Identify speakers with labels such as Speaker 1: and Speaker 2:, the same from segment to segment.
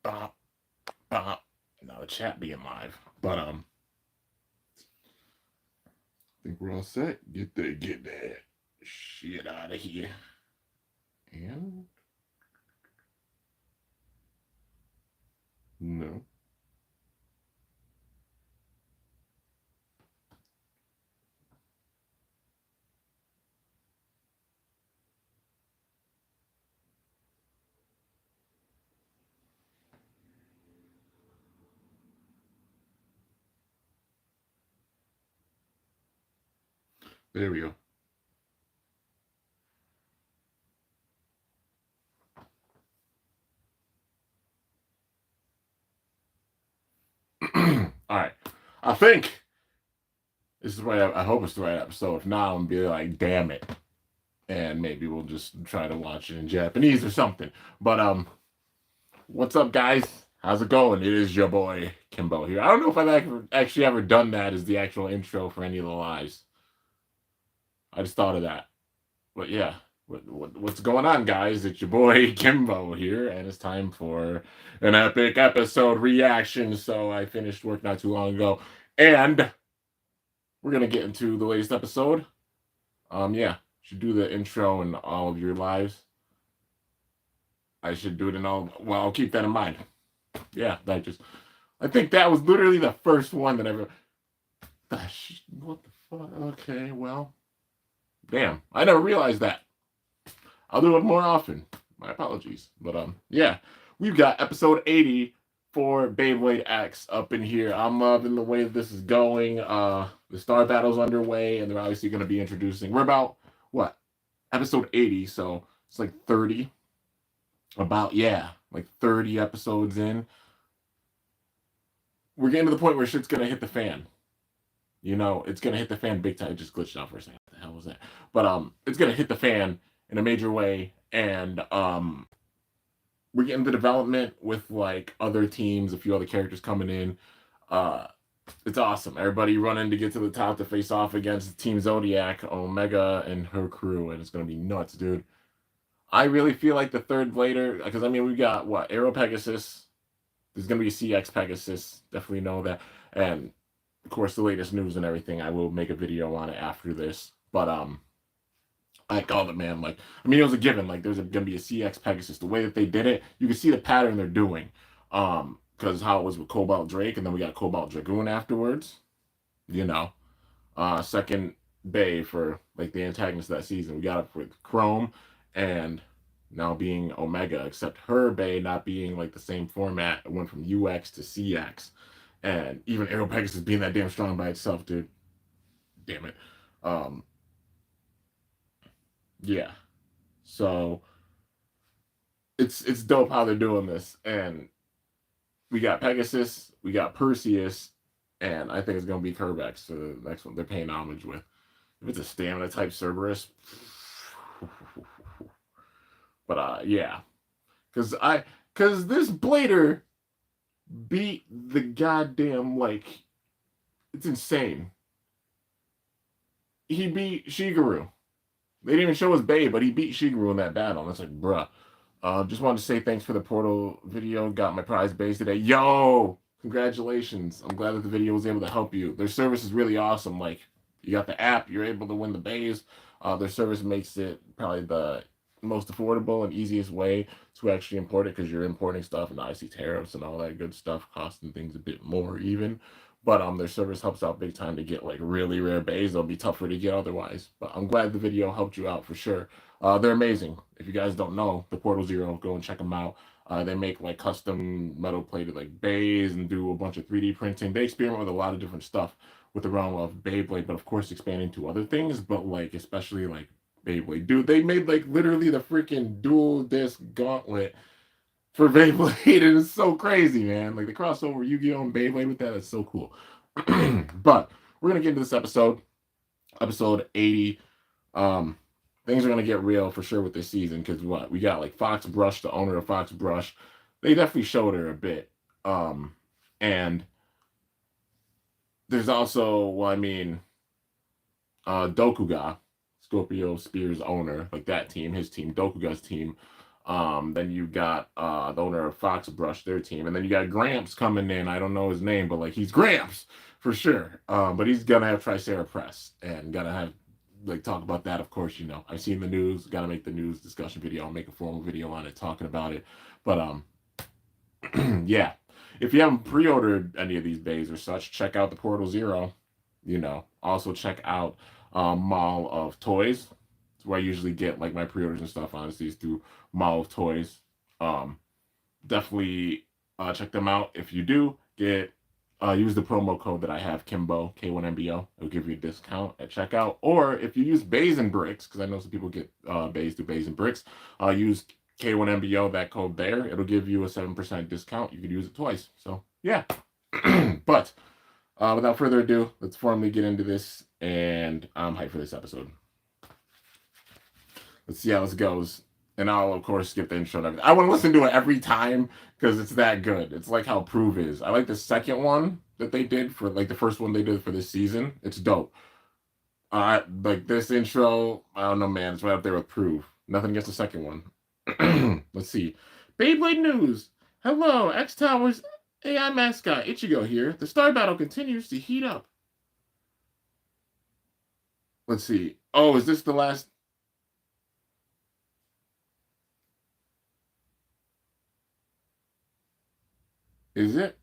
Speaker 1: bop, bop. Now the chat being live. But I think we're all set. Get that shit out of here. And no. There we go. All right. I think this is the right. I hope it's the right episode. If not, I'm gonna be like, damn it. And maybe we'll just try to watch it in Japanese or something. But what's up, guys? How's it going? It is your boy Kimbo here. I don't know if I've actually ever done that as the actual intro for any of the lives. I just thought of that. But yeah, what's going on, guys? It's your boy Kimbo here, and it's time for an epic episode reaction. So I finished work not too long ago, and we're gonna get into the latest episode. Yeah, should do the intro in all of your lives. I should do it in all. Well, I'll keep that in mind. Yeah, I think that was literally the first one that ever. What the fuck? Okay, well, damn, I never realized that. I'll do it more often. My apologies, but yeah, we've got episode 80 for Beyblade X up in here. I'm loving the way this is going. The star battle's underway, and they're obviously going to be introducing. We're about what episode 80, so it's like 30. Like 30 episodes in. We're getting to the point where shit's gonna hit the fan. You know, it's gonna hit the fan big time. It just glitched out for a second. What the hell was that? But it's gonna hit the fan in a major way, and we're getting the development with like other teams, a few other characters coming in. It's awesome. Everybody running to get to the top to face off against Team Zodiac, Omega, and her crew, and it's gonna be nuts, dude. I really feel like the third Blader, because I mean, we got what? Aero Pegasus. There's going to be a CX Pegasus. Definitely know that. And of course, the latest news and everything, I will make a video on it after this. But I called it, man. Like, I mean, it was a given. Like, there's going to be a CX Pegasus. The way that they did it, you can see the pattern they're doing. Because how it was with Cobalt Drake, and then we got Cobalt Dragoon afterwards. You know. Second Bay for like the antagonist of that season. We got it with Chrome and now being Omega, except her Bay not being like the same format. It went from UX to CX. And even Aero Pegasus being that damn strong by itself, dude. Damn it. Yeah. So it's dope how they're doing this. And we got Pegasus, we got Perseus, and I think it's gonna be Kerbex for the next one they're paying homage with. If it's a stamina type Cerberus. But yeah, because this Blader beat the goddamn, like, it's insane. He beat Shigeru. They didn't even show his babe, but he beat Shigeru in that battle. And it's like, bruh. Just wanted to say thanks for the Portal video. Got my prize base today. Yo, congratulations! I'm glad that the video was able to help you. Their service is really awesome. Like, you got the app, you're able to win the bays. Their service makes it probably the most affordable and easiest way to actually import it, because you're importing stuff and obviously tariffs and all that good stuff costing things a bit more even. But their service helps out big time to get like really rare bays. They'll be tougher to get otherwise. But I'm glad the video helped you out for sure. They're amazing. If you guys don't know, the Portal Zero, go and check them out. They make like custom metal plated like bays and do a bunch of 3D printing. They experiment with a lot of different stuff with the realm of Beyblade, but of course expanding to other things. But like especially like Beyblade, dude, they made like literally the freaking dual disc gauntlet for Beyblade, and it's so crazy, man. Like the crossover Yu-Gi-Oh! And Beyblade with that is so cool. But we're gonna get into this episode 80. Things are gonna get real for sure with this season, because what we got, like Fox Brush, the owner of Fox Brush, they definitely showed her a bit. And there's also, well, I mean, Dokuga, Scorpio Spears owner, like that team, his team, Dokuga's team. Then you got the owner of Fox Brush, their team, and then you got Gramps coming in. I don't know his name, but like he's Gramps for sure. But he's gonna have Tricera Press and gonna have like talk about that. Of course, I've seen the news. Got to make the news discussion video. I'll make a formal video on it talking about it. But yeah, if you haven't pre-ordered any of these bays or such, check out the Portal Zero. Also check out Mall of Toys. It's where I usually get like my pre-orders and stuff. Honestly, is through Mall of Toys. Definitely check them out. If you do get use the promo code that I have, Kimbo, K1MBO. It'll give you a discount at checkout. Or if you use Bays and Bricks, because I know some people get Bays through Bays and Bricks, use K1MBO, that code there. It'll give you a 7% discount. You could use it twice. So, yeah. But without further ado, let's formally get into this. And I'm hyped for this episode. Let's see how this goes. And I'll, of course, skip the intro and everything. I want to listen to it every time because it's that good. It's like how Prove is. I like the second one that they did for, like, the first one they did for this season. It's dope. Like, this intro, I don't know, man. It's right up there with Prove. Nothing against the second one. Let's see. Beyblade News. Hello, X Tower's AI mascot, Ichigo here. The star battle continues to heat up. Let's see. Oh, is this the last... Is it?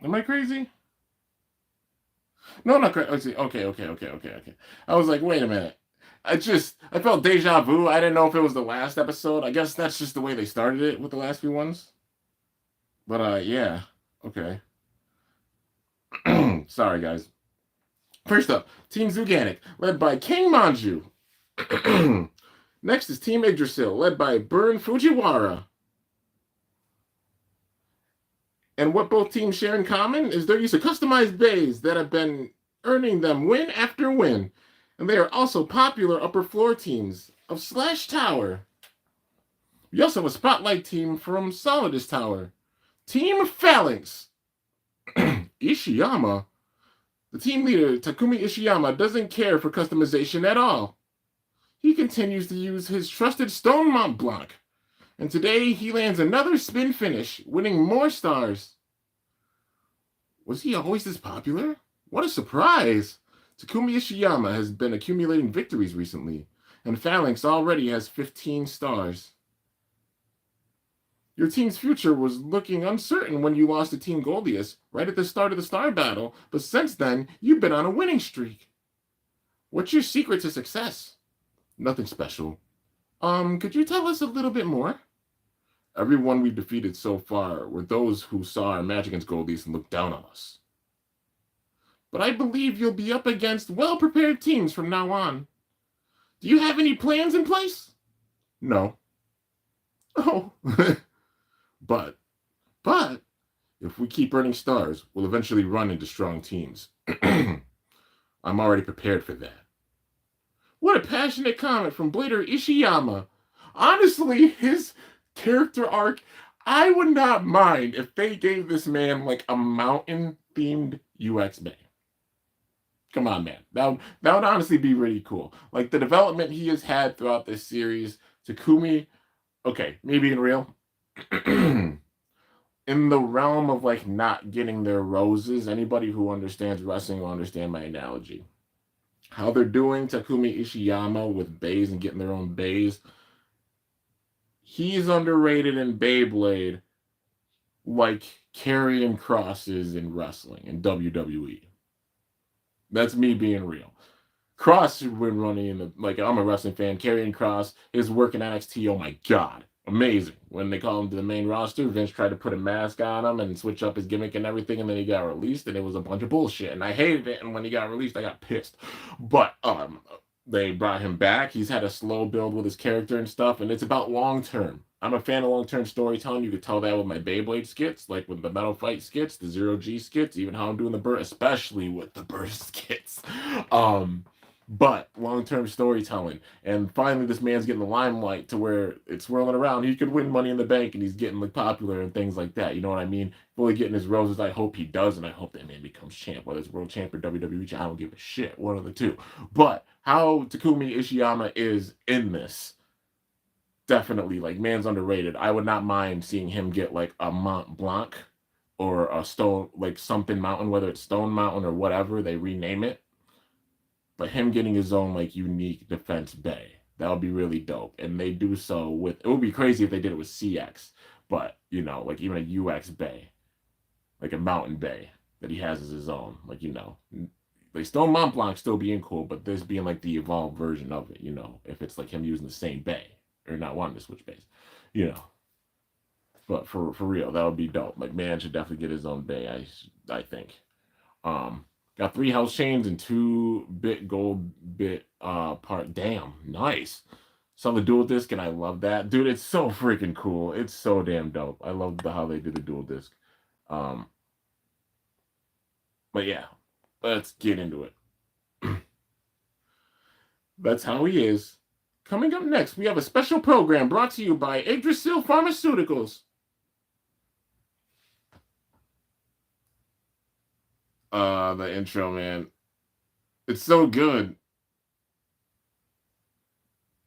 Speaker 1: Am I crazy? No, not crazy. Okay. I was like, wait a minute. I felt deja vu. I didn't know if it was the last episode. I guess that's just the way they started it with the last few ones. But yeah. Okay. Sorry, guys. First up, Team Zuganic, led by King Manju. Next is Team Yggdrasil, led by Burn Fujiwara. And what both teams share in common is their use of customized bays that have been earning them win after win. And they are also popular upper floor teams of Slash Tower. We also have a spotlight team from Solidus Tower. Team Phalanx. Ishiyama. The team leader, Takumi Ishiyama, doesn't care for customization at all. He continues to use his trusted Stone Mont Blanc. And today he lands another spin finish, winning more stars. Was he always this popular? What a surprise! Takumi Ishiyama has been accumulating victories recently, and Phalanx already has 15 stars. Your team's future was looking uncertain when you lost to Team Goldius right at the start of the star battle, but since then, you've been on a winning streak. What's your secret to success? Nothing special. Could you tell us a little bit more? Everyone we've defeated so far were those who saw our match against Goldius and looked down on us. But I believe you'll be up against well-prepared teams from now on. Do you have any plans in place? No. Oh. But, if we keep earning stars, we'll eventually run into strong teams. I'm already prepared for that. What a passionate comment from Blader Ishiyama. Honestly, his character arc, I would not mind if they gave this man like a mountain-themed UX bay. Come on, man. That would honestly be really cool. Like the development he has had throughout this series, Takumi, okay, me being real, in the realm of like not getting their roses, anybody who understands wrestling will understand my analogy. How they're doing Takumi Ishiyama with bays and getting their own bays. He's underrated in Beyblade like carrying crosses in wrestling in WWE. That's me being real. Cross when running in the, like, I'm a wrestling fan. Karrion Kross, his work in NXT, oh my god, amazing. When they called him to the main roster, Vince tried to put a mask on him and switch up his gimmick and everything, and then he got released, and it was a bunch of bullshit. And I hated it, and when he got released, I got pissed. But they brought him back. He's had a slow build with his character and stuff, and it's about long term. I'm a fan of long-term storytelling. You could tell that with my Beyblade skits, like with the Metal Fight skits, the Zero G skits, even how I'm doing the burst, especially with the burst skits. but long-term storytelling. And finally, this man's getting the limelight to where it's swirling around. He could win Money in the Bank, and he's getting like popular and things like that. You know what I mean? Fully getting his roses. I hope he does, and I hope that man becomes champ, whether it's world champ or WWE. I don't give a shit. One of the two. But how Takumi Ishiyama is in this, definitely, like, man's underrated. I would not mind seeing him get like a Mont Blanc or a stone, like something mountain, whether it's Stone Mountain or whatever they rename it. But him getting his own like unique defense bay, that would be really dope. And they do so with, it would be crazy if they did it with CX, but you know, like even a UX bay, like a mountain bay that he has as his own, like, you know, like Stone Mont Blanc still being cool, but this being like the evolved version of it, you know, if it's like him using the same bay or not wanting to switch bays, you know. But for real, that would be dope. Like, man should definitely get his own bay. I think. Got 3 house chains and 2-bit gold bit part. Damn, nice. Saw the dual disc and I love that, dude. It's so freaking cool. It's so damn dope. I love how they did the dual disc. But yeah, let's get into it. That's how he is. Coming up next, we have a special program brought to you by Yggdrasil Pharmaceuticals. The intro, man. It's so good.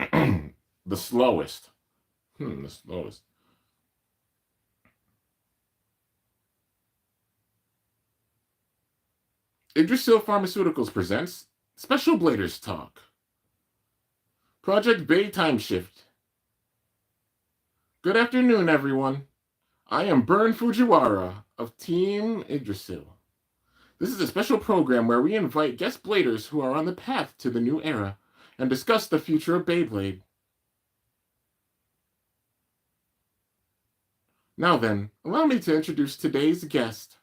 Speaker 1: The slowest. The slowest. Yggdrasil Pharmaceuticals presents Special Bladers Talk. Project Bay Time Shift. Good afternoon, everyone. I am Burn Fujiwara of Team Yggdrasil. This is a special program where we invite guest bladers who are on the path to the new era and discuss the future of Beyblade. Now then, allow me to introduce today's guest.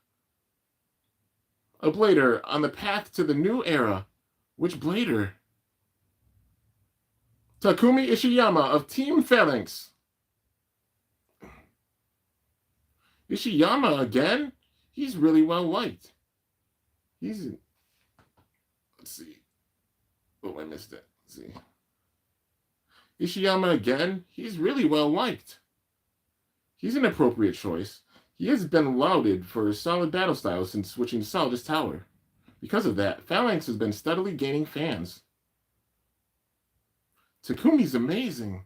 Speaker 1: A blader on the path to the new era. Which blader? Takumi Ishiyama of Team Phalanx. Ishiyama again? He's really well liked. Let's see. Oh, I missed it. Let's see. Ishiyama again? He's really well liked. He's an appropriate choice. He has been lauded for his solid battle style since switching to Solidus Tower. Because of that, Phalanx has been steadily gaining fans. Takumi's amazing.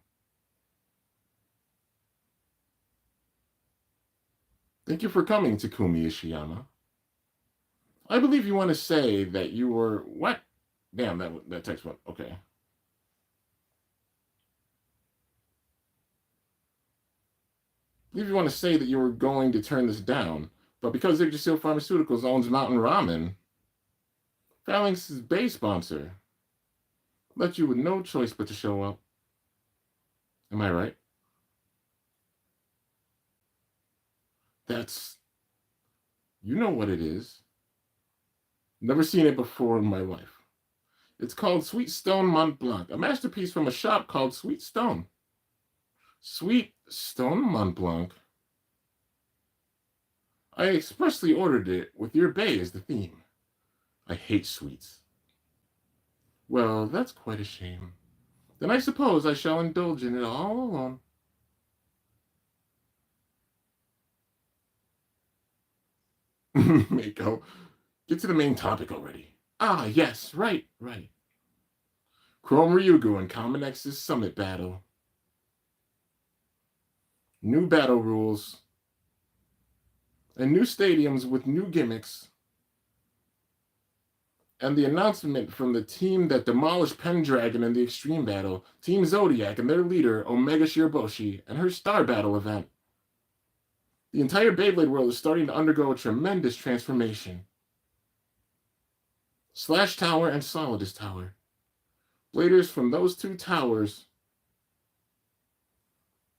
Speaker 1: Thank you for coming, Takumi Ishiyama. I believe you want to say that you were... What? Damn, that text went... Okay. I believe you want to say that you were going to turn this down, but because Yggdrasil Pharmaceuticals owns Mountain Ramen, Phalanx's base sponsor, left you with no choice but to show up. Am I right? That's... You know what it is. Never seen it before in my life. It's called Sweet Stone Mont Blanc, a masterpiece from a shop called Sweet Stone. Sweet Stone Mont Blanc? I expressly ordered it with your bay as the theme. I hate sweets. Well, that's quite a shame. Then I suppose I shall indulge in it all alone. Mako, get to the main topic already. Ah, yes, right. Chrome Ryugu and Common X's Summit Battle. New battle rules. And new stadiums with new gimmicks. And the announcement from the team that demolished Pendragon in the Extreme Battle, Team Zodiac and their leader, Omega Shiraboshi, and her Star Battle event. The entire Beyblade world is starting to undergo a tremendous transformation. Slash Tower and Solidus Tower. Bladers from those two towers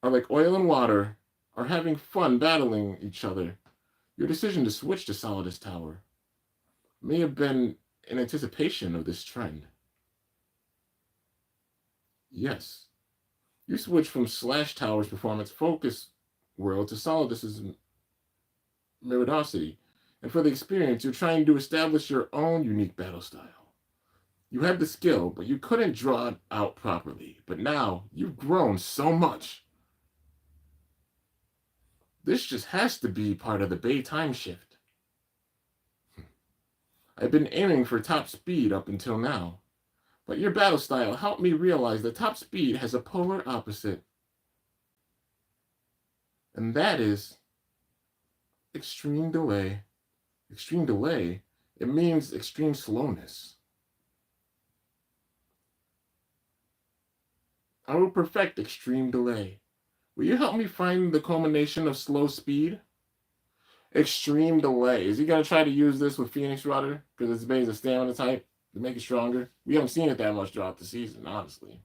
Speaker 1: are like oil and water, are having fun battling each other. Your decision to switch to Solidus Tower may have been in anticipation of this trend. Yes, you switch from Slash Tower's performance focus world to Solidus's Meridosity, and for the experience, you're trying to establish your own unique battle style. You had the skill, but you couldn't draw it out properly. But now you've grown so much. This just has to be part of the Bay time shift. I've been aiming for top speed up until now, but your battle style helped me realize that top speed has a polar opposite. And that is extreme delay. Extreme delay? It means extreme slowness. I will perfect extreme delay. Will you help me find the culmination of slow speed? Extreme delay. Is he going to try to use this with Phoenix Rudder? Because it's based a stamina type to make it stronger? We haven't seen it that much throughout the season, honestly.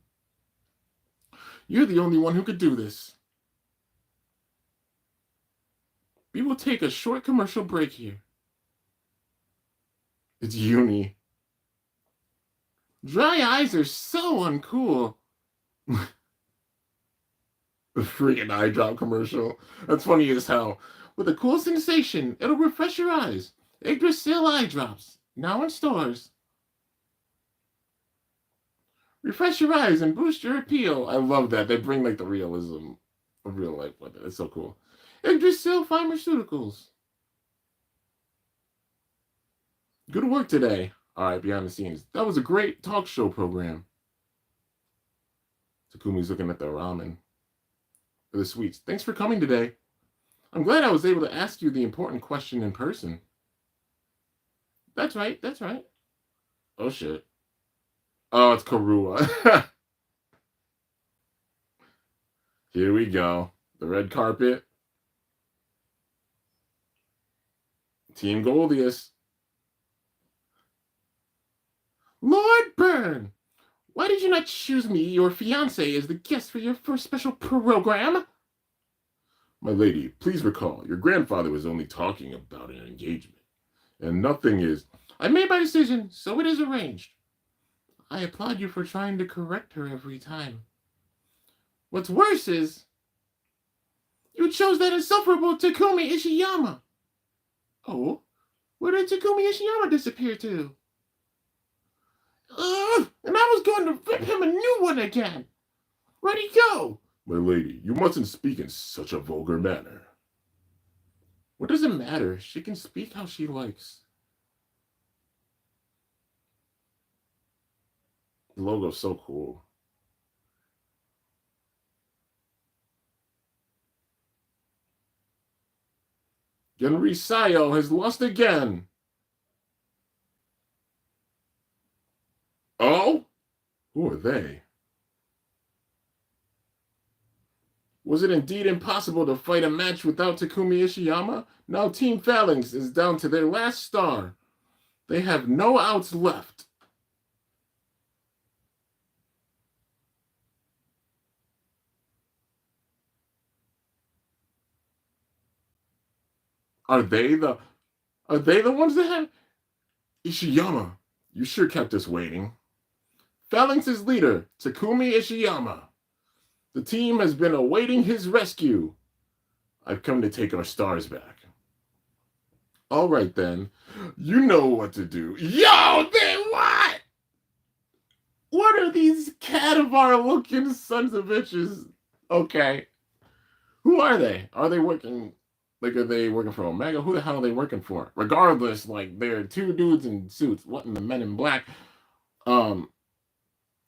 Speaker 1: You're the only one who could do this. We will take a short commercial break here. It's Uni. Dry eyes are so uncool. The freaking eye drop commercial. That's funny as hell. With a cool sensation, it'll refresh your eyes. Yggdrasil eye drops. Now in stores. Refresh your eyes and boost your appeal. I love that. They bring like the realism of real life with it. It's so cool. Yggdrasil Pharmaceuticals. Good work today. All right, behind the scenes. That was a great talk show program. Takumi's looking at the ramen. For the sweets. Thanks for coming today. I'm glad I was able to ask you the important question in person. That's right, that's right. Oh, shit. Oh, it's Karua. Here we go. The red carpet. Team Goldius. Lord Byrne! Why did you not choose me, your fiancé, as the guest for your first special program? My lady, please recall, your grandfather was only talking about an engagement. And nothing is... I made my decision, so it is arranged. I applaud you for trying to correct her every time. What's worse is... you chose that insufferable Takumi Ishiyama. Oh? Where did Takumi Ishiyama disappear to? And I was going to rip him a new one again. Where'd he go? My lady, you mustn't speak in such a vulgar manner. What does it matter? She can speak how she likes. The logo's so cool. Genri Sayo has lost again. Oh? Who are they? Was it indeed impossible to fight a match without Takumi Ishiyama? Now Team Phalanx is down to their last star. They have no outs left. Are they the ones that have... Ishiyama, you sure kept us waiting. Phalanx's leader, Takumi Ishiyama. The team has been awaiting his rescue. I've come to take our stars back. All right, then. You know what to do. Yo, then what? What are these Cadavar-looking sons of bitches? Okay. Who are they? Are they working... like, are they working for Omega? Who the hell are they working for? Regardless, like, they're two dudes in suits. What in the Men in Black?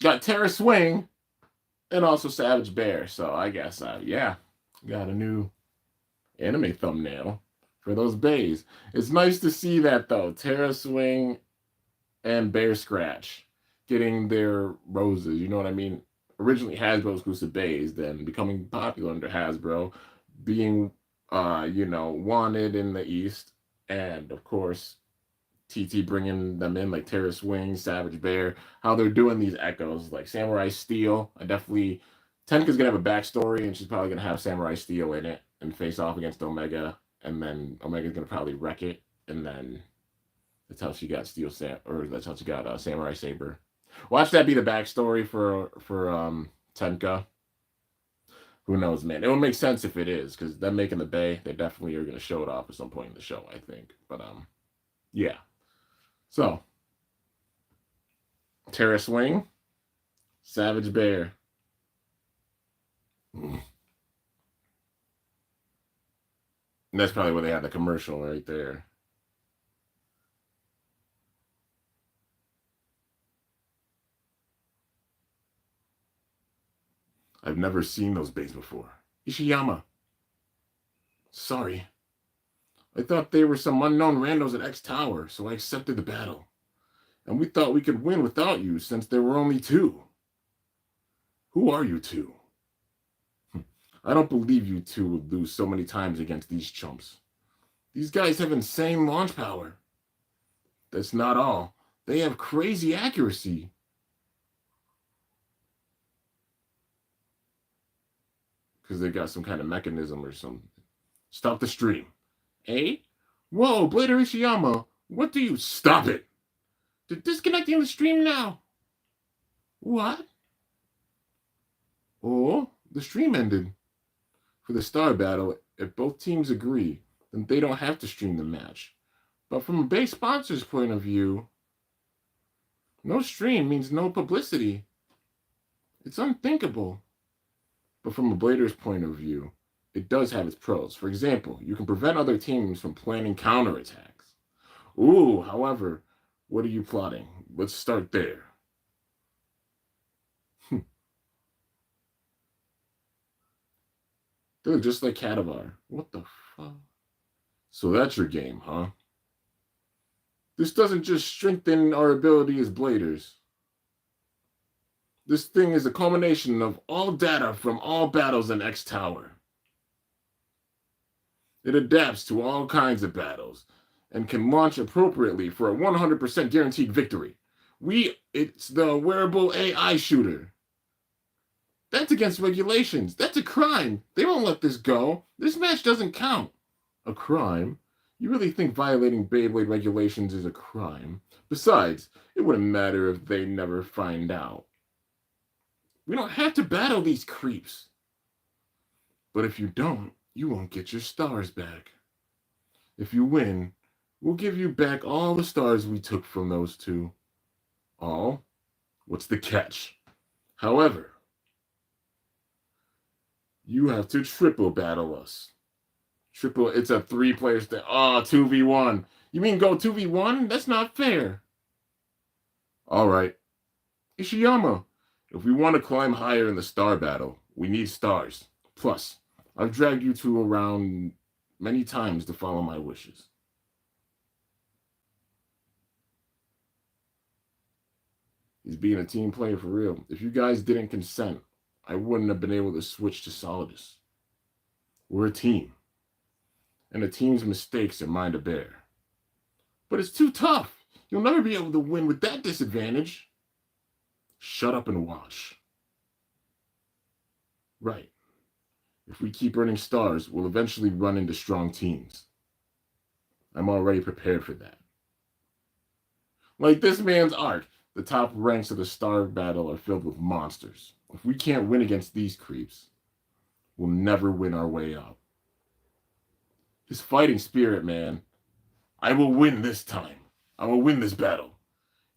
Speaker 1: Got Terra Swing and also Savage Bear. So I guess, yeah, got a new anime thumbnail for those bays. It's nice to see that, though. Terra Swing and Bear Scratch getting their roses. You know what I mean? Originally Hasbro exclusive bays, then becoming popular under Hasbro, being wanted in the East, and of course TT bringing them in, like Terra Swing, Savage Bear, how they're doing these echoes, like Samurai Steel. Tenka's gonna have a backstory, and she's probably gonna have Samurai Steel in it and face off against Omega, and then Omega's gonna probably wreck it, and then that's how she got that's how she got Samurai Saber. Watch that be the backstory for Tenka. Who knows, man? It would make sense if it is, because them making the Bay, they definitely are going to show it off at some point in the show, I think. But, yeah. So, Terra Swing. Savage Bear. And that's probably where they had the commercial right there. I've never seen those bays before. Ishiyama. Sorry. I thought they were some unknown randos at X Tower, so I accepted the battle. And we thought we could win without you since there were only two. Who are you two? I don't believe you two would lose so many times against these chumps. These guys have insane launch power. That's not all. They have crazy accuracy. Because they got some kind of mechanism or something. Stop the stream. Eh? Whoa, Blader Ishiyama, what do you... Stop it! They're disconnecting the stream now. What? Oh, the stream ended. For the star battle, if both teams agree, then they don't have to stream the match. But from a base sponsor's point of view, no stream means no publicity. It's unthinkable. But from a Blader's point of view, it does have its pros. For example, you can prevent other teams from planning counterattacks. Ooh, however, what are you plotting? Let's start there. They look just like Cadavar. What the fuck? So that's your game, huh? This doesn't just strengthen our ability as Bladers. This thing is a culmination of all data from all battles in X Tower. It adapts to all kinds of battles and can launch appropriately for a 100% guaranteed victory. It's the wearable AI shooter. That's against regulations. That's a crime. They won't let this go. This match doesn't count. A crime? You really think violating Beyblade regulations is a crime? Besides, it wouldn't matter if they never find out. We don't have to battle these creeps. But if you don't, you won't get your stars back. If you win, we'll give you back all the stars we took from those two. All? What's the catch? However, you have to triple battle us. It's a 3-player stat. Oh, 2v1. You mean go 2v1? That's not fair. All right. Ishiyama, if we want to climb higher in the star battle, we need stars. Plus, I've dragged you two around many times to follow my wishes. He's being a team player for real. If you guys didn't consent, I wouldn't have been able to switch to Solidus. We're a team. And a team's mistakes are mine to bear. But it's too tough. You'll never be able to win with that disadvantage. Shut up and watch. Right. If we keep earning stars, we'll eventually run into strong teams. I'm already prepared for that. Like this man's arc, the top ranks of the star battle are filled with monsters. If we can't win against these creeps, we'll never win our way up. His fighting spirit, man. I will win this time. I will win this battle.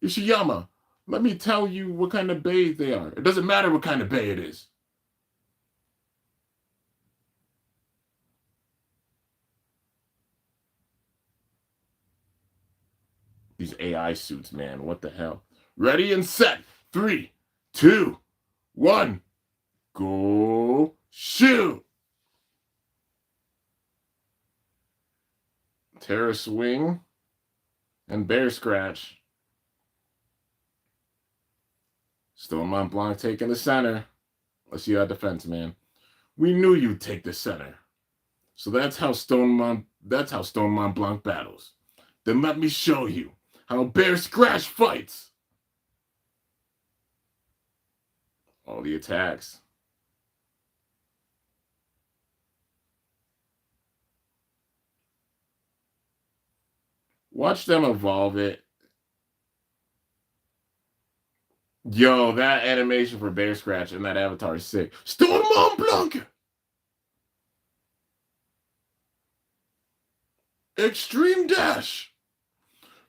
Speaker 1: Ishiyama, let me tell you what kind of bay they are. It doesn't matter what kind of bay it is. These AI suits, man. What the hell? Ready and set. 3, 2, 1. Go shoot. Terra Swing and Bear Scratch. Stone Mont Blanc taking the center. Let's see that defense, man. We knew you'd take the center. So that's how Stone Mont Blanc battles. Then let me show you how Bear Scratch fights. All the attacks. Watch them evolve it. Yo, that animation for Bear Scratch and that avatar is sick. Stone Mont Blanc! Extreme Dash!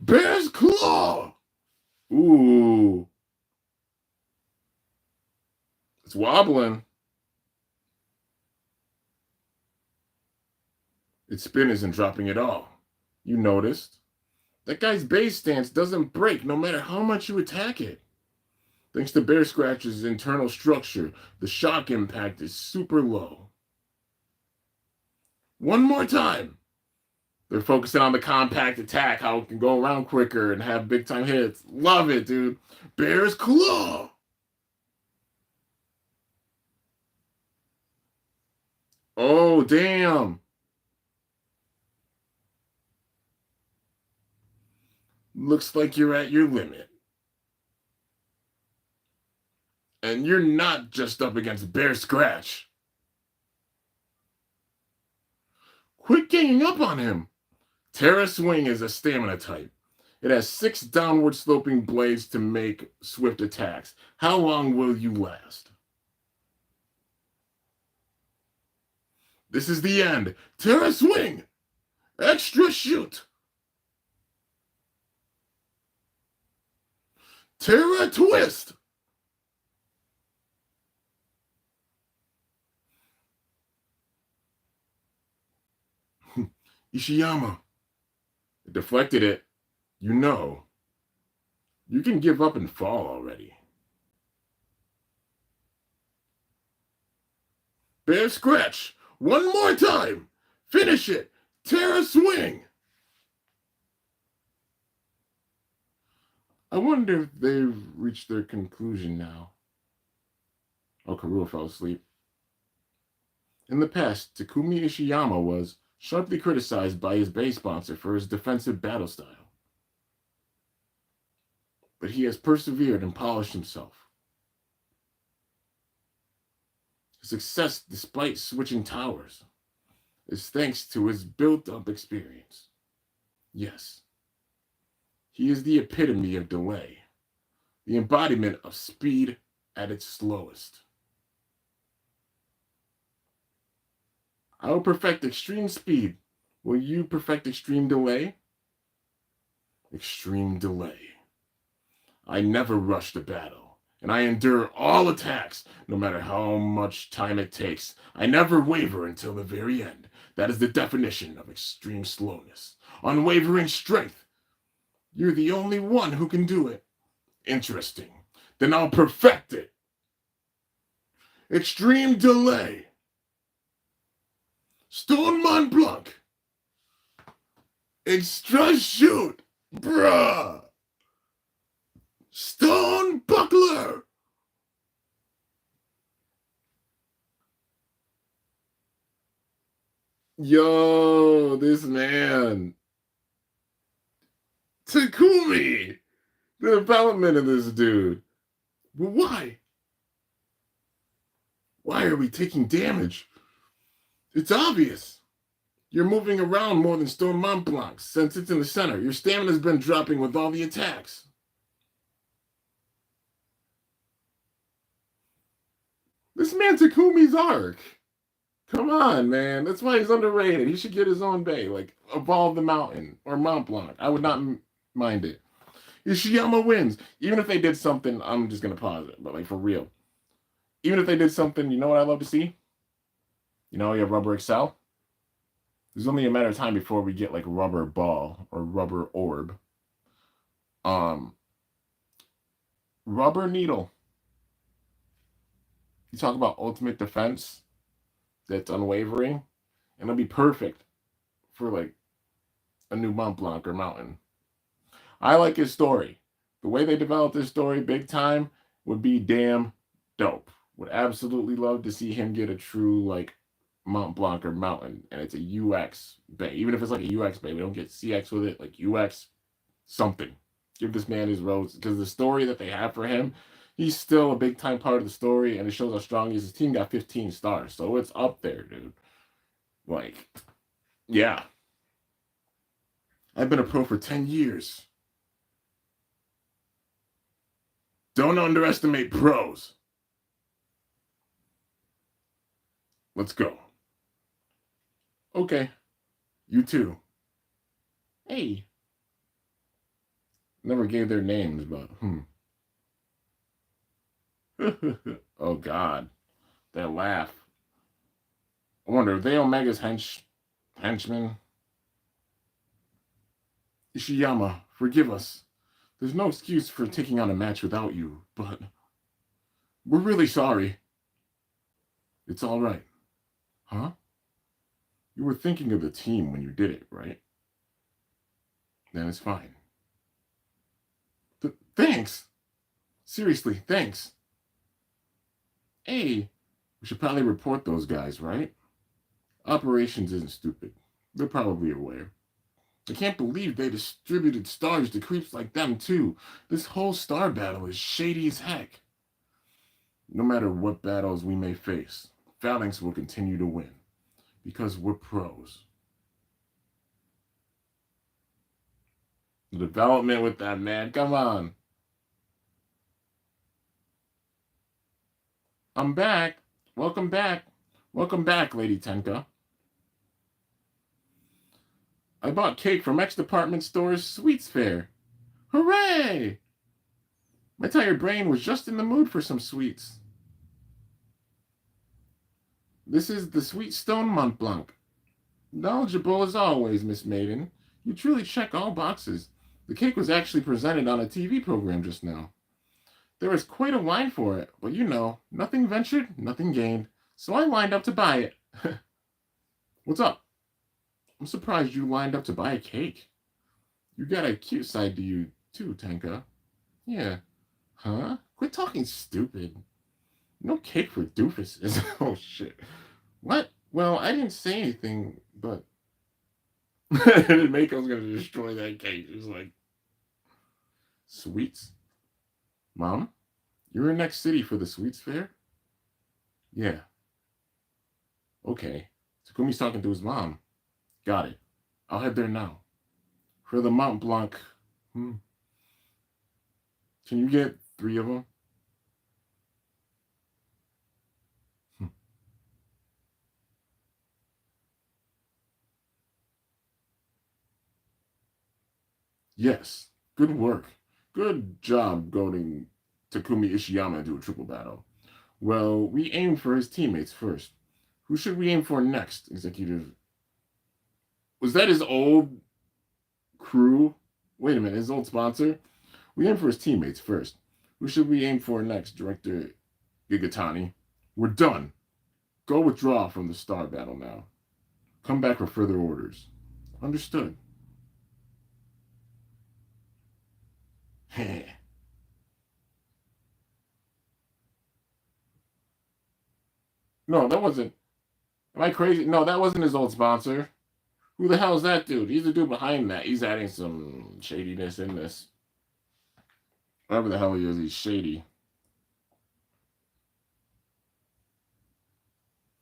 Speaker 1: Bear's Claw! Ooh. It's wobbling. Its spin isn't dropping at all. You noticed? That guy's base stance doesn't break no matter how much you attack it. Thanks to Bear Scratch's internal structure, the shock impact is super low. One more time. They're focusing on the compact attack, how it can go around quicker and have big time hits. Love it, dude. Bear's Claw. Oh, damn. Looks like you're at your limit. And you're not just up against Bear Scratch. Quit ganging up on him. Terra Swing is a stamina type. It has 6 downward sloping blades to make swift attacks. How long will you last? This is the end. Terra Swing! Extra Shoot! Terra Twist! Ishiyama. It deflected it. You know. You can give up and fall already. Bear Scratch! One more time! Finish it! Terra Swing! I wonder if they've reached their conclusion now. Oh, Karua fell asleep. In the past, Takumi Ishiyama was sharply criticized by his base sponsor for his defensive battle style. But he has persevered and polished himself. His success, despite switching towers, is thanks to his built-up experience. Yes, he is the epitome of delay, the embodiment of speed at its slowest. I will perfect extreme speed. Will you perfect extreme delay? Extreme delay. I never rush the battle, and I endure all attacks, no matter how much time it takes. I never waver until the very end. That is the definition of extreme slowness. Unwavering strength. You're the only one who can do it. Interesting. Then I'll perfect it. Extreme delay. Stone Mont Blanc. Extra Shoot. Bruh. Stone Buckler. Yo, this man. Takumi. The development of this dude. But why? Why are we taking damage? It's obvious. You're moving around more than Stone Mont Blanc since it's in the center. Your stamina's been dropping with all the attacks. This man Takumi's arc. Come on, man. That's why he's underrated. He should get his own bay. Like, Evolve the Mountain or Mont Blanc. I would not mind it. Ishiyama wins. Even if they did something, I'm just going to pause it. But, like, for real. Even if they did something, you know what I love to see? You know, you have Rubber Excel. There's only a matter of time before we get, like, Rubber Ball or Rubber Orb. Rubber Needle. You talk about ultimate defense that's unwavering, and it'll be perfect for like a new Mont Blanc or Mountain. I like his story. The way they developed this story, big time, would be damn dope. Would absolutely love to see him get a true like Mont Blanc or Mountain, and it's a UX bay. Even if it's like a UX bay, we don't get CX with it. Like UX something. Give this man his rose, because the story that they have for him, he's still a big time part of the story, and it shows how strong he is. His team got 15 stars, so it's up there, dude. Like, yeah. I've been a pro for 10 years. Don't underestimate pros. Let's go. Okay. You too. Hey. Never gave their names, but Oh God, that laugh. I wonder, are they Omega's henchmen? Ishiyama, forgive us. There's no excuse for taking on a match without you, but we're really sorry. It's all right. Huh? You were thinking of the team when you did it, right? Then it's fine. Thanks! Seriously, thanks. Hey, we should probably report those guys, right? Operations isn't stupid. They're probably aware. I can't believe they distributed stars to creeps like them, too. This whole star battle is shady as heck. No matter what battles we may face, Phalanx will continue to win. Because we're pros. The development with that, man. Come on. I'm back. Welcome back. Welcome back, Lady Tenka. I bought cake from X Department Store's Sweets Fair. Hooray! My tired brain was just in the mood for some sweets. This is the Sweet Stone Mont Blanc. Knowledgeable as always, Miss Maiden. You truly check all boxes. The cake was actually presented on a TV program just now. There was quite a line for it, but you know, nothing ventured, nothing gained. So I lined up to buy it. What's up? I'm surprised you lined up to buy a cake. You got a cute side to you, too, Tenka. Yeah. Huh? Quit talking stupid. No cake for doofuses. Oh, shit. What? Well, I didn't say anything, but... Mako's gonna destroy that cake. It's like... Sweets? Mom? You're in next city for the sweets fair? Yeah. Okay. Takumi's talking to his mom. Got it. I'll head there now. For the Mont Blanc... Can you get 3 of them? Yes. Good work. Good job goading Takumi Ishiyama into a triple battle. Well, we aim for his teammates first. Who should we aim for next, Executive? Was that his old crew? Wait a minute, his old sponsor? We aim for his teammates first. Who should we aim for next, Director Gigatani? We're done. Go withdraw from the star battle now. Come back for further orders. Understood. No, that wasn't. Am I crazy? No, that wasn't his old sponsor. Who the hell is that dude? He's the dude behind that. He's adding some shadiness in this. Whatever the hell he is, he's shady.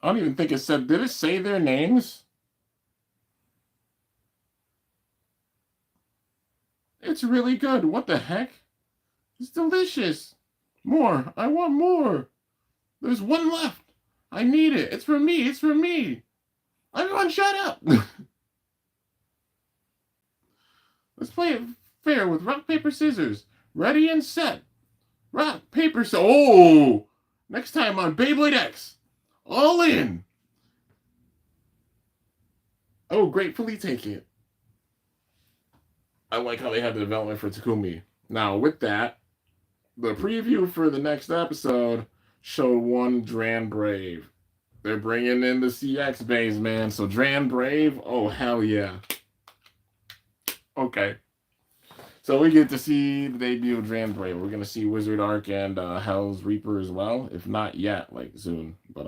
Speaker 1: I don't even think it said. Did it say their names? It's really good. What the heck? It's delicious. More. I want more. There's one left. I need it. It's for me. It's for me. Everyone shut up. Let's play it fair with rock, paper, scissors. Ready and set. Rock, paper, scissors. Oh! Next time on Beyblade X. All in. I will gratefully take it. I like how they have the development for Takumi. Now, with that, the preview for the next episode showed one Dran Brave. They're bringing in the CX bays, man. So Dran Brave, oh, hell yeah. Okay. So we get to see the debut of Dran Brave. We're going to see Wizard Arc and Hell's Reaper as well. If not yet, like soon. But,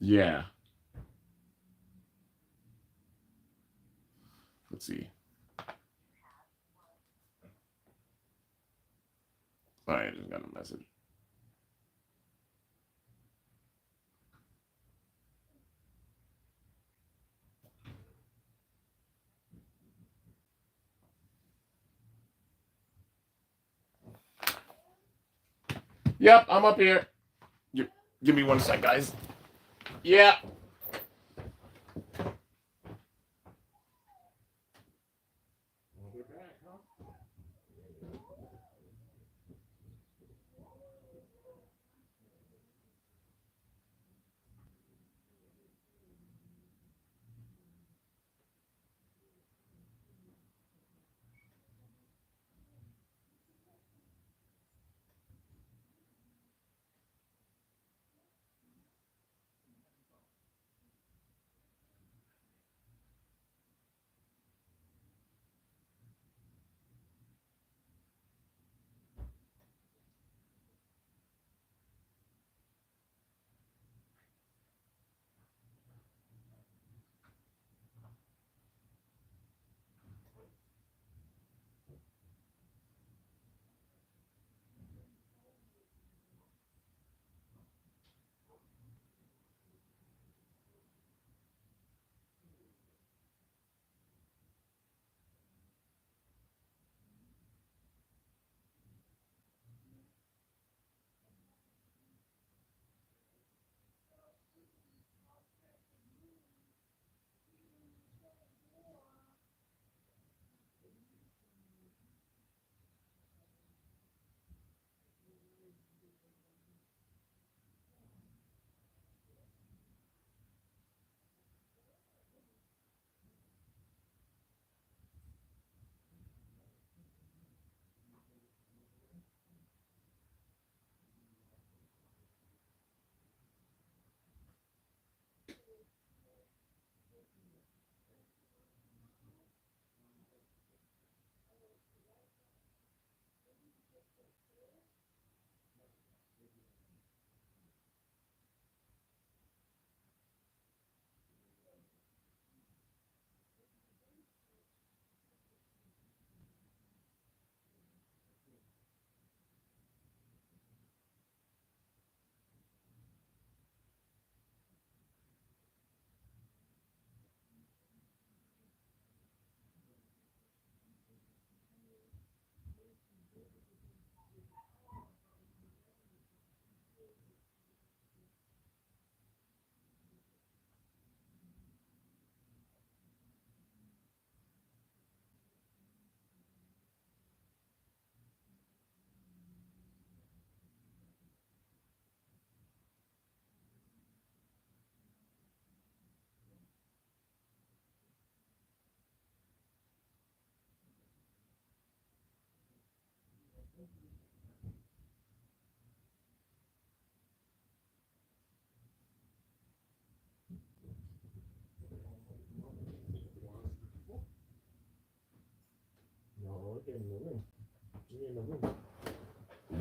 Speaker 1: yeah. Let's see. Sorry, I just got a message. Yep, I'm up here. Give me one sec, guys. Yeah.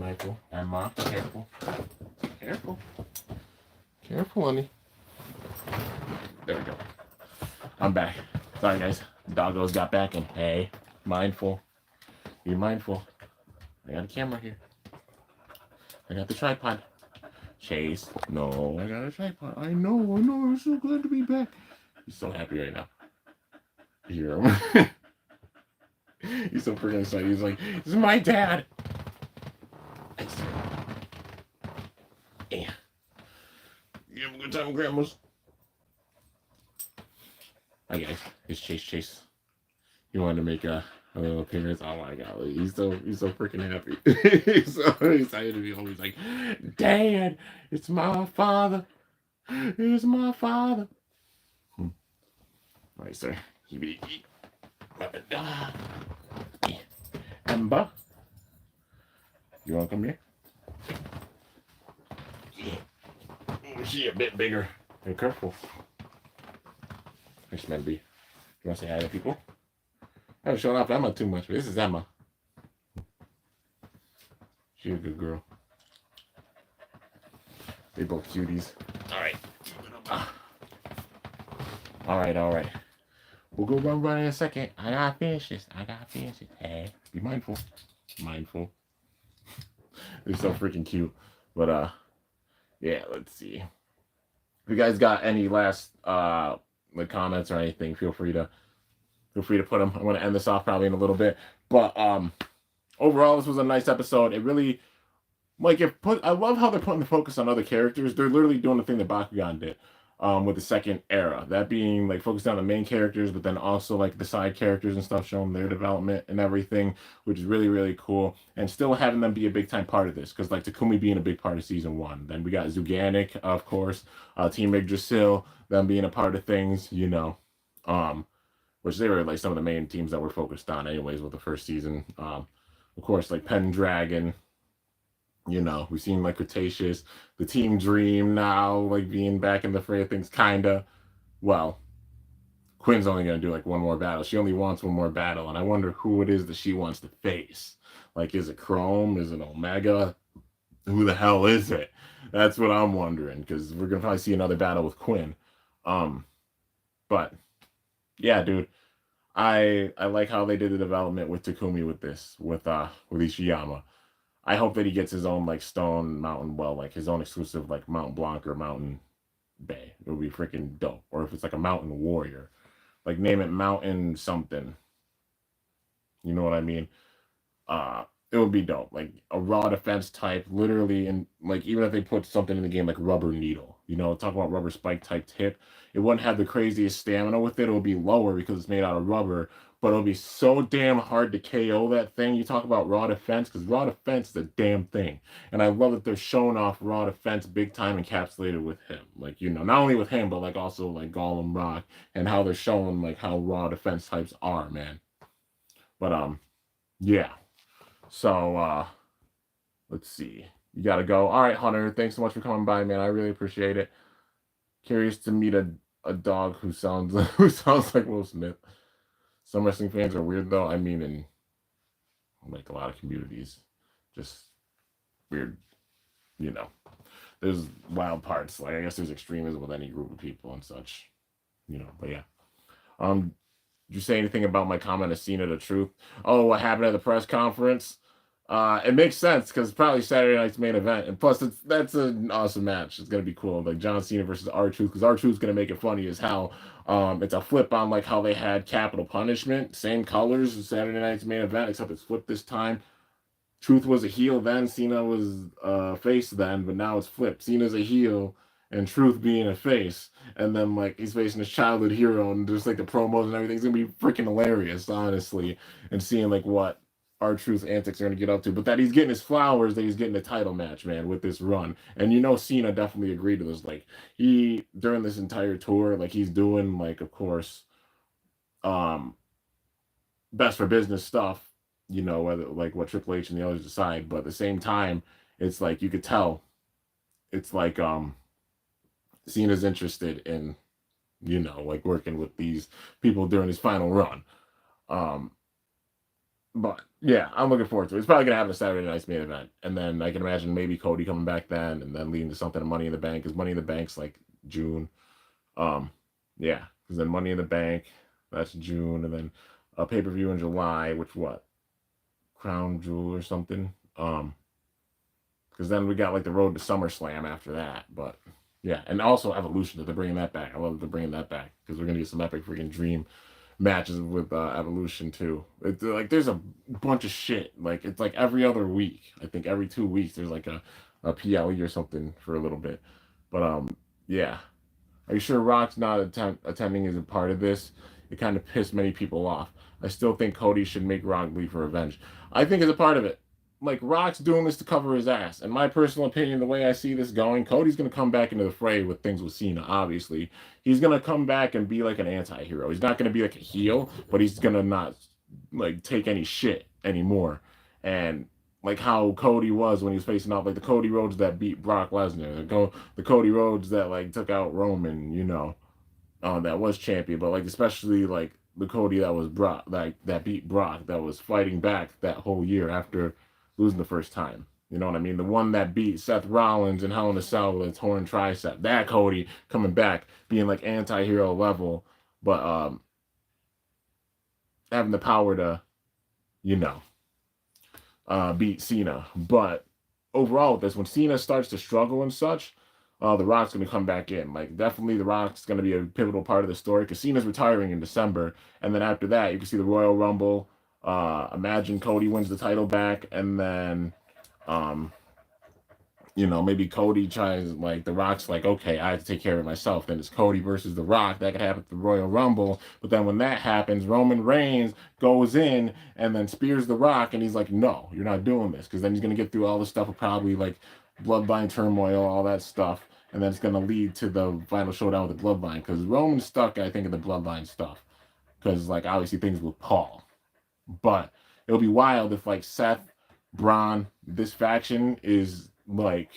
Speaker 1: mindful. Emma, careful. Careful. Careful, honey. There we go. I'm back. Sorry, guys. Doggos got back and hey, mindful. Be mindful. I got a camera here. I got the tripod. Chase. No, I got a tripod. I know. I'm so glad to be back. He's so happy right now. You hear him? He's so freaking excited. He's like, this is my dad. Yeah. You have a good time, grandmas? Hi guys, it's Chase. He wanted to make a little appearance. Oh my god, he's so freaking happy. He's so excited to be home. He's like, Dad, it's my father. It's my father. Right, sir. Ember, you want to come here? Yeah. Oh, she a bit bigger. Be careful. Thanks, man. You want to say hi to people? I haven't shown off Emma too much, but this is Emma. She's a good girl. They both cuties. All right. We'll go run in a second. I gotta finish this. Hey, be mindful. They're so freaking cute. But yeah, let's see. If you guys got any last like comments or anything, feel free to put them. I'm gonna end this off probably in a little bit. But overall, this was a nice episode. It really I love how they're putting the focus on other characters. They're literally doing the thing that Bakugan did. With the second era, that being like focused on the main characters, but then also like the side characters and stuff, showing their development and everything, which is really, really cool. And still having them be a big time part of this, because like Takumi being a big part of season 1. Then we got Zuganic, of course, Team Yggdrasil, them being a part of things, which they were like some of the main teams that were focused on anyways with the first season. Of course, like Pendragon. We've seen like Cretaceous, the Team Dream now, like being back in the fray of things, kinda. Well, Quinn's only gonna do like one more battle. She only wants one more battle, and I wonder who it is that she wants to face. Like, is it Chrome? Is it Omega? Who the hell is it? That's what I'm wondering, because we're gonna probably see another battle with Quinn. But yeah, dude, I like how they did the development with Takumi with Ishiyama. I hope that he gets his own like Stone Mountain, like his own exclusive like Mount Blanc or Mountain Bay. It would be freaking dope. Or if it's like a Mountain Warrior, like name it Mountain something. You know what I mean? It would be dope. Like a raw defense type, literally, and like even if they put something in the game like Rubber Needle, talk about rubber spike type tip. It wouldn't have the craziest stamina with it. It will be lower because it's made out of rubber, but it'll be so damn hard to KO that thing. You talk about raw defense, because raw defense is a damn thing. And I love that they're showing off raw defense big time encapsulated with him. Like, not only with him, but like also like Golem Rock, and how they're showing like how raw defense types are, man. But yeah. So let's see. You gotta go. All right, Hunter. Thanks so much for coming by, man. I really appreciate it. Curious to meet a dog who sounds like Will Smith. Some wrestling fans are weird, though. I mean, in like a lot of communities, just weird. There's wild parts. Like, I guess there's extremism with any group of people and such. But yeah. Did you say anything about my comment of Cena the Truth? Oh, what happened at the press conference? It makes sense because probably Saturday night's main event, and plus that's an awesome match. It's gonna be cool, like John Cena versus R-Truth, because R-Truth's gonna make it funny as hell. It's a flip on like how they had Capital Punishment, same colors as Saturday night's main event, except it's flipped this time. Truth was a heel then, Cena was face then, but now it's flipped. Cena's a heel and Truth being a face, and then like he's facing his childhood hero, and just like the promos and everything's gonna be freaking hilarious, honestly, and seeing like what R-Truth's antics are gonna get up to, but that he's getting his flowers, that he's getting a title match, man, with this run. And Cena definitely agreed to this. Like, he during this entire tour, like he's doing like, of course, best for business stuff, whether like what Triple H and the others decide, but at the same time, it's like you could tell it's like Cena's interested in like working with these people during his final run. But yeah, I'm looking forward to it. It's probably gonna happen a Saturday night's main event, and then I can imagine maybe Cody coming back then, and then leading to something of Money in the Bank, because Money in the Bank's like June. Um, yeah, because then Money in the Bank, that's June, and then a pay per view in July, which what Crown Jewel or something. Because then we got like the road to SummerSlam after that. But yeah, and also Evolution, that they're bringing that back. I love that they're bringing that back, because we're gonna get some epic freaking dream matches with Evolution too. It's like there's a bunch of shit. Like it's like every other week. I think every 2 weeks there's like a PLE or something for a little bit. But yeah. Are you sure Rock's not attending as a part of this? It kind of pissed many people off. I still think Cody should make Rock leave for revenge. I think as a part of it. Like Rock's doing this to cover his ass. In my personal opinion, the way I see this going, Cody's gonna come back into the fray with things with Cena. Obviously, he's gonna come back and be like an anti-hero. He's not gonna be like a heel, but he's gonna not like take any shit anymore. And like how Cody was when he was facing off, like the Cody Rhodes that beat Brock Lesnar, the Cody Rhodes that like took out Roman, that was champion, but like especially like the Cody that was Brock, like that beat Brock, that was fighting back that whole year after losing the first time. You know what I mean? The one that beat Seth Rollins and Hell in a Cell with a torn tricep. That Cody coming back, being like anti-hero level, but having the power to, you know, beat Cena. But overall with this, when Cena starts to struggle and such, The Rock's going to come back in. Like, definitely The Rock's going to be a pivotal part of the story, because Cena's retiring in December. And then after that, you can see the Royal Rumble. Imagine Cody wins the title back, and then maybe Cody tries, like, The Rock's like, okay, I have to take care of it myself. Then it's Cody versus The Rock. That could happen at the Royal Rumble. But then when that happens, Roman Reigns goes in and then spears The Rock, and he's like, no, you're not doing this. Because then he's going to get through all the stuff of probably, like, bloodline turmoil, all that stuff. And then it's going to lead to the final showdown with the bloodline. Because Roman's stuck, I think, in the bloodline stuff. Because, like, obviously things with Paul. But it'll be wild if, like, Seth, Braun, this faction is like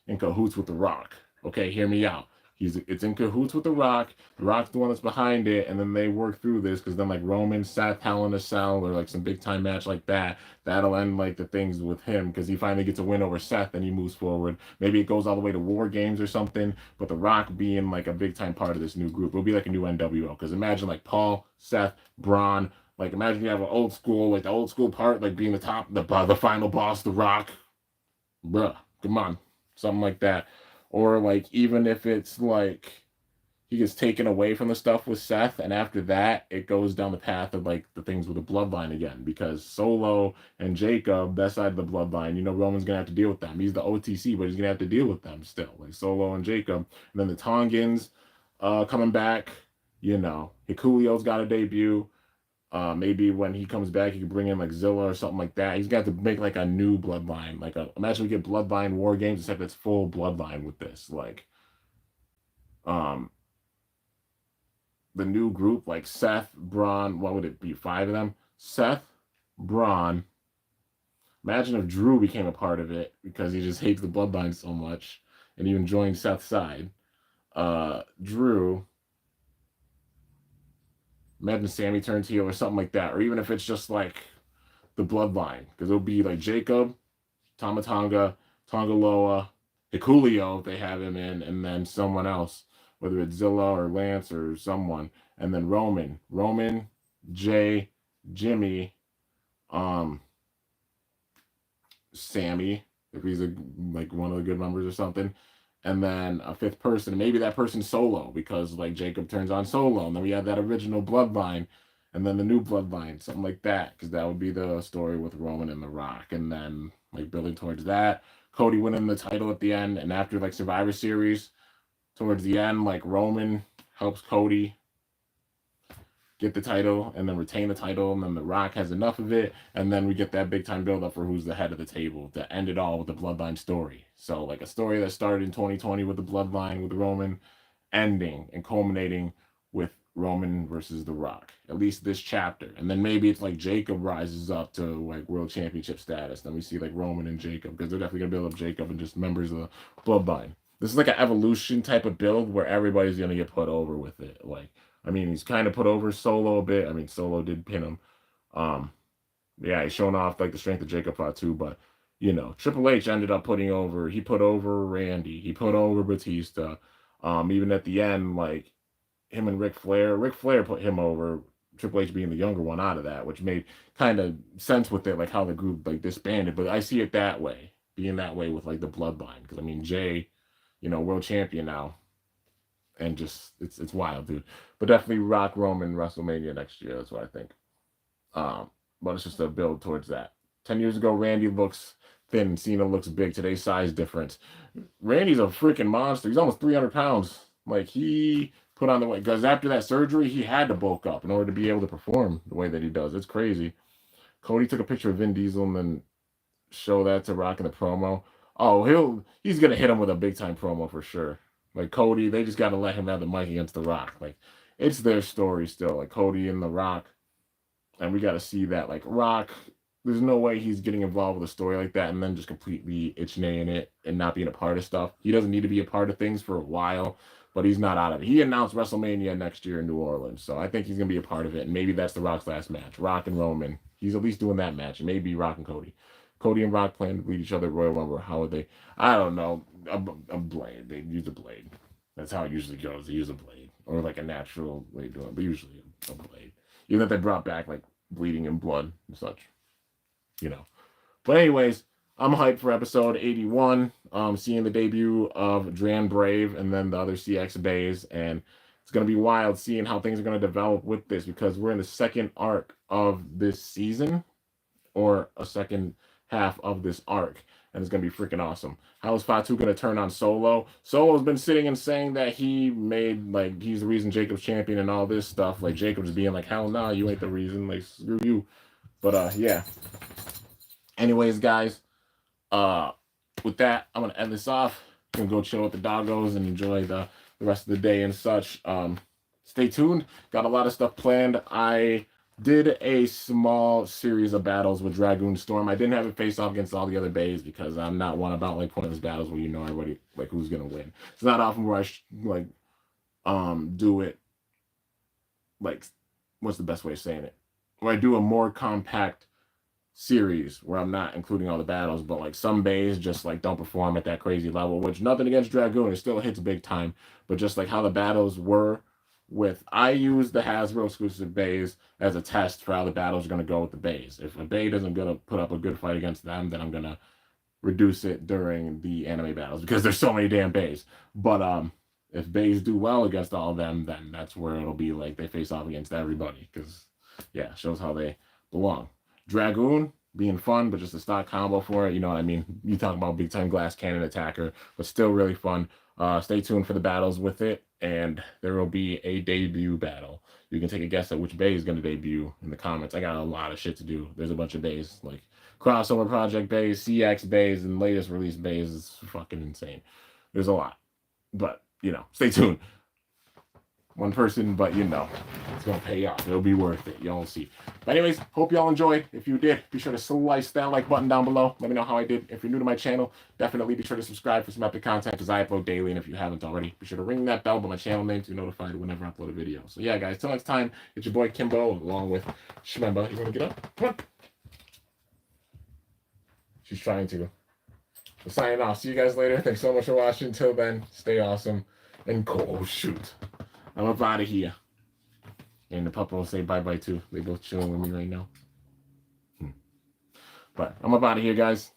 Speaker 1: in cahoots with The Rock. Okay, hear me out. It's in cahoots with The Rock. The Rock's the one that's behind it, and then they work through this, because then like Roman, Seth, Hell in a Cell, or like some big time match like that, that'll end like the things with him, because he finally gets a win over Seth and he moves forward. Maybe it goes all the way to War Games or something, but The Rock being like a big time part of this new group. It'll be like a new NWO, because imagine like Paul, Seth, Braun. Like imagine you have an old school, like the old school part, like being the final boss, The Rock. Bruh, come on, something like that. Or like even if it's like he gets taken away from the stuff with Seth, and after that it goes down the path of like the things with the bloodline again, because Solo and Jacob, that side of the bloodline, Roman's gonna have to deal with them. He's the OTC, but he's gonna have to deal with them still, like Solo and Jacob. And then the Tongans coming back, Hikulio's got a debut. Maybe when he comes back, he can bring in like Zilla or something like that. He's got to make like a new bloodline. Imagine we get Bloodline War Games, except it's full bloodline with this. Like, the new group, like Seth, Braun. What would it be? 5 of them. Seth, Braun. Imagine if Drew became a part of it, because he just hates the bloodline so much, and even joined Seth's side. Drew. Imagine Sammy turns heel or something like that. Or even if it's just like the bloodline. Because it'll be like Jacob, Tama Tonga, Tongaloa, Hikulio if they have him in, and then someone else. Whether it's Zilla or Lance or someone. And then Roman. Roman, Jay, Jimmy, Sammy, if he's like one of the good members or something. And then a 5th person, maybe that person's Solo, because like Jacob turns on Solo, and then we have that original bloodline, and then the new bloodline, something like that, because that would be the story with Roman and The Rock. And then like building towards that, Cody winning the title at the end, and after like Survivor Series, towards the end, like Roman helps Cody get the title and then retain the title, and then The Rock has enough of it, and then we get that big time build up for who's the head of the table to end it all with the bloodline story. So like a story that started in 2020 with the bloodline with Roman, ending and culminating with Roman versus The Rock, at least this chapter. And then maybe it's like Jacob rises up to like world championship status, then we see like Roman and Jacob, because they're definitely gonna build up Jacob and just members of the bloodline. This is like an evolution type of build where everybody's gonna get put over with it. Like, I mean, he's kind of put over Solo a bit. I mean, Solo did pin him. Yeah, he's showing off like the strength of Jacob Fatu, but you know, Triple H ended up he put over Randy, he put over Batista. Even at the end, like him and Ric Flair put him over. Triple H being the younger one out of that, which made kind of sense with it, like how the group like disbanded. But I see it that way, being that way with like the bloodline, because I mean Jay, you know, world champion now, and just it's wild, dude. But definitely Rock Roman WrestleMania next year. That's what I think. Um, but it's just a build towards that. 10 years ago, Randy looks thin, Cena looks big. Today's size difference. Randy's a freaking monster. He's almost 300 pounds. Like he put on the weight because after that surgery, he had to bulk up in order to be able to perform the way that he does. It's crazy. Cody took a picture of Vin Diesel and then show that to Rock in the promo. Oh, he's gonna hit him with a big time promo for sure. Like Cody, they just gotta let him have the mic against the Rock. Like it's their story still. Like Cody and the Rock, and we gotta see that. Like Rock, there's no way he's getting involved with a story like that and then just completely itching it and not being a part of stuff. He doesn't need to be a part of things for a while, but he's not out of it. He announced WrestleMania next year in New Orleans, so I think he's gonna be a part of it. And maybe that's the Rock's last match. Rock and Roman. He's at least doing that match. And maybe Rock and Cody. Cody and Rock plan to beat each other at Royal Rumble. How would they? I don't know. A blade. They use a blade. That's how it usually goes. They use a blade or like a natural way to do it, but usually a blade. Even if they brought back like bleeding and blood and such, you know. But anyways, I'm hyped for episode 81. Seeing the debut of Dran Brave and then the other CX Bays, and it's gonna be wild seeing how things are gonna develop with this because we're in the second arc of this season, or a second half of this arc, and it's gonna be freaking awesome. How is Fatu gonna turn on Solo? Solo's been sitting and saying that he made like he's the reason Jacob's champion and all this stuff. Like Jacob's being like, hell no, you ain't the reason. Like screw you. But yeah. Anyways, guys, with that, I'm gonna end this off. I'm gonna go chill with the doggos and enjoy the rest of the day and such. Stay tuned. Got a lot of stuff planned. I did a small series of battles with Dragoon Storm. I didn't have it face off against all the other bays because I'm not one about like pointless battles where you know everybody like who's gonna win. It's not often where I do it like what's the best way of saying it? Where I do a more compact series where I'm not including all the battles, but like some bays just like don't perform at that crazy level, which nothing against Dragoon, it still hits big time, but just like how the battles were with, I use the Hasbro exclusive bays as a test for how the battles are going to go with the bays. If a bay doesn't gonna put up a good fight against them, then I'm going to reduce it during the anime battles because there's so many damn bays. But if bays do well against all of them, then that's where it'll be like they face off against everybody because yeah, shows how they belong. Dragoon being fun, but just a stock combo for it. You know what I mean? You talk about big time glass cannon attacker, but still really fun. Stay tuned for the battles with it, and there will be a debut battle. You can take a guess at which bay is going to debut in the comments. I got a lot of shit to do. There's a bunch of bays, like crossover project bays, CX bays, and latest release bays. It's fucking insane. There's a lot, but you know, stay tuned. One person, but you know, it's going to pay off. It'll be worth it. Y'all see. But anyways, hope y'all enjoyed. If you did, be sure to slice that like button down below. Let me know how I did. If you're new to my channel, definitely be sure to subscribe for some epic content because I upload daily. And if you haven't already, be sure to ring that bell by my channel name to be notified whenever I upload a video. So yeah, guys, till next time, it's your boy Kimbo along with Shmemba. You want to get up? Come on. She's trying to. We're signing off. See you guys later. Thanks so much for watching. Until then, stay awesome and go. Oh, shoot. I'm up out of here. And the pup will say bye-bye too. They both chilling with me right now. But I'm up out of here, guys.